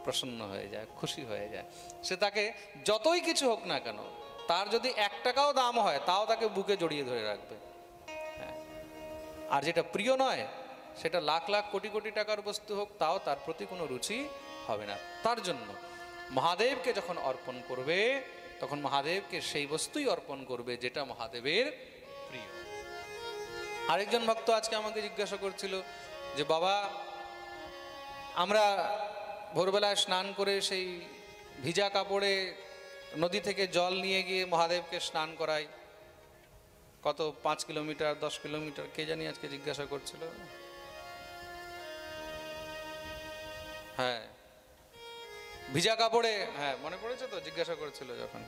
প্রসন্ন হয়ে যায়, খুশি হয়ে যায়। সে তাকে যতই কিছু হোক না কেন, তার যদি 1 টাকাও দাম হয় তাও তাকে বুকে জড়িয়ে ধরে রাখবে। হ্যাঁ, আর যেটা প্রিয় নয় সেটা লাখ লাখ কোটি কোটি টাকার বস্তু হোক তাও তার প্রতি কোনো রুচি হবে না। তার জন্য মহাদেবকে যখন অর্পণ করবে তখন মহাদেবকে সেই বস্তুই অর্পণ করবে যেটা মহাদেবের প্রিয়। আরেকজন ভক্ত আজকে আমাকে জিজ্ঞাসা করছিল যে বাবা, আমরা ভোরবেলায় স্নান করে সেই ভিজা কাপড়ে নদী থেকে জল নিয়ে গিয়ে মহাদেবকে স্নান করাই, কত 5 কিলোমিটার 10 কিলোমিটার কে জানি আজকে জিজ্ঞাসা করছিল। হ্যাঁ, ভিজা কাপড়ে, হ্যাঁ মনে পড়েছে তো, জিজ্ঞাসা করেছিল যখন।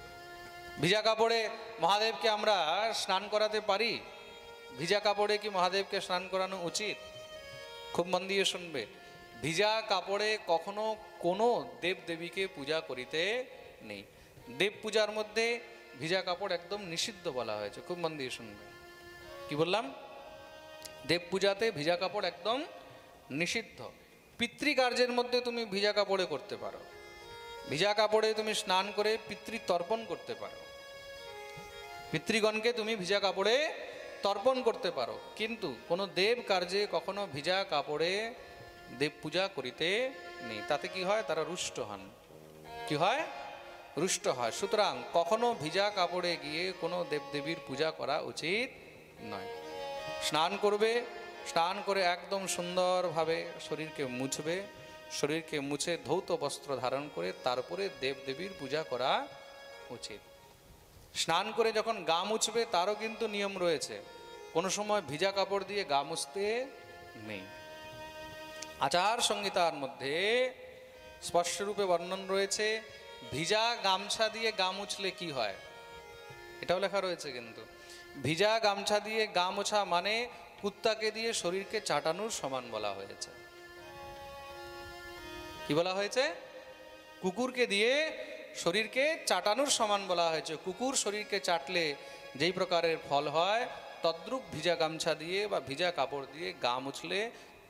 ভিজা কাপড়ে মহাদেবকে আমরা স্নান করাতে পারি? ভিজা কাপড়ে কি মহাদেবকে স্নান করানো উচিত? খুব মন দিয়ে শুনবে। ভিজা কাপড়ে কখনো কোনো দেব দেবীকে পূজা করিতে নেই। দেব পূজার মধ্যে ভিজা কাপড় একদম নিষিদ্ধ বলা হয়েছে। খুব মন দিয়ে শুনবে। কি বললাম? দেব পূজাতে ভিজা কাপড় একদম নিষিদ্ধ। পিতৃকার্যের মধ্যে তুমি ভিজা কাপড়ে করতে পারো, ভিজা কাপড়ে তুমি স্নান করে পিতৃতর্পণ করতে পারো, পিতৃগণকে তুমি ভিজা কাপড়ে তর্পণ করতে পারো, কিন্তু কোনো দেব কার্যে কখনো ভিজা কাপড়ে দেব পূজা করিতে নেই। তাতে কি হয়? তারা রুষ্ট হন। কি হয়? রুষ্ট হয়। সুতরাং কখনো ভিজা কাপড়ে গিয়ে কোনো দেবদেবীর পূজা করা উচিত নয়। স্নান করবে, স্নান করে একদম সুন্দরভাবে শরীরকে মুছবে, শরীরকে মুছে ধৌত বস্ত্র ধারণ করে তারপরে দেবদেবীর পূজা করা উচিত। স্নান করে যখন গা মুছবে তারও কিন্তু নিয়ম রয়েছে। কোনো সময় ভিজা কাপড় দিয়ে গা মুছতে নেই। আচার সংহিতার মধ্যে স্পষ্টরূপে বর্ণন রয়েছে ভিজা গামছা দিয়ে গা মুছলে কি হয়, এটাও লেখা রয়েছে। কিন্তু ভিজা গামছা দিয়ে গা মোছা মানে কুত্তাকে দিয়ে শরীরকে চাটানোর সমান বলা হয়েছে। কি বলা হয়েছে? কুকুরকে দিয়ে শরীরকে চাটানোর সমান বলা হয়েছে। কুকুর শরীরকে চাটলে যেই প্রকারের ফল হয়, তদ্রূপ ভিজা গামছা দিয়ে বা ভিজা কাপড় দিয়ে গা মুছলে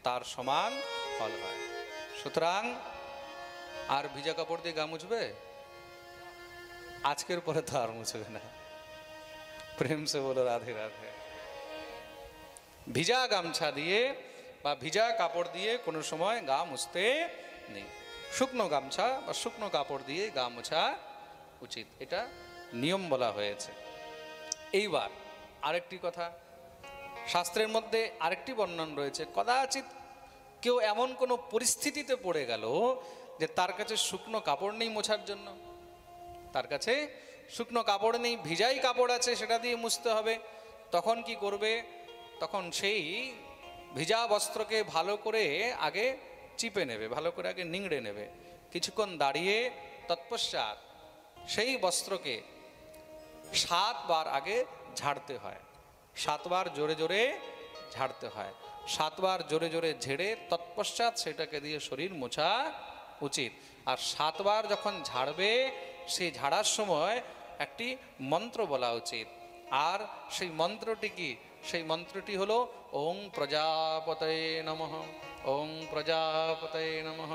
তার সমান ফল হয়। সুতরাং আর ভিজা কাপড় দিয়ে গা মুছবে? আজকের পরে তো আর মুছবে না। প্রেম সে বলো রাধে রাধে। ভিজা গামছা দিয়ে বা ভিজা কাপড় দিয়ে কোনো সময় গা মুছতে নেই। শুকনো গামছা বা শুকনো কাপড় দিয়ে গা মোছা উচিত, এটা নিয়ম বলা হয়েছে। এইবার আরেকটি কথা, শাস্ত্রের মধ্যে আরেকটি বর্ণন রয়েছে। কদাচিৎ কেউ এমন কোনো পরিস্থিতিতে পড়ে গেল যে তার কাছে শুকনো কাপড় নেই মোছার জন্য, তার কাছে শুকনো কাপড় নেই, ভিজাই কাপড় আছে, সেটা দিয়ে মুছতে হবে। তখন কি করবে? তখন সেই ভিজা বস্ত্রকে ভালো করে আগে চিপে নেবে, ভালো করে আগে নিংড়ে নেবে, কিছুক্ষণ দাঁড়িয়ে তৎপশ্চাৎ সেই বস্ত্রকে 7 বার আগে ঝাড়তে হয়। 7 বার জোরে জোরে ঝাড়তে হয়। 7 বার জোরে জোরে ঝেড়ে তৎপশ্চাৎ সেটাকে দিয়ে শরীর মোছা উচিত। আর 7 বার যখন ঝাড়বে সেই ঝাড়ার সময় একটি মন্ত্র বলা উচিত। আর সেই মন্ত্রটি কি? সেই মন্ত্রটি হলো ওং প্রজাপতয়ে নমঃ, ওং প্রজাপতয়ে নমঃ,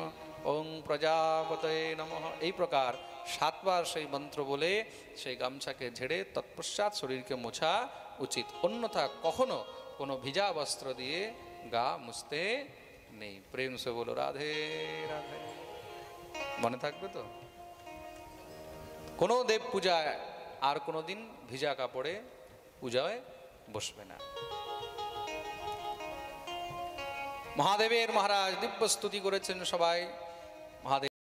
ওং প্রজাপতয়ে নমঃ। এই প্রকার 7 বার সেই মন্ত্র বলে সেই গামছাকে ঝেড়ে তৎপশ্চাৎ শরীরকে মোছা উচিত। অন্যথা কখনো কোনো ভিজা বস্ত্র দিয়ে গা মুছতে নেই। প্রেম সে বলো রাধে রাধে। মনে থাকবে তো? কোনো দেব পূজায় আর কোনো দিন ভিজা কাপড়ে পূজায় বসবে না। মহাদেবের মহারাজ দিব্য স্তুতি করেছেন সবাই।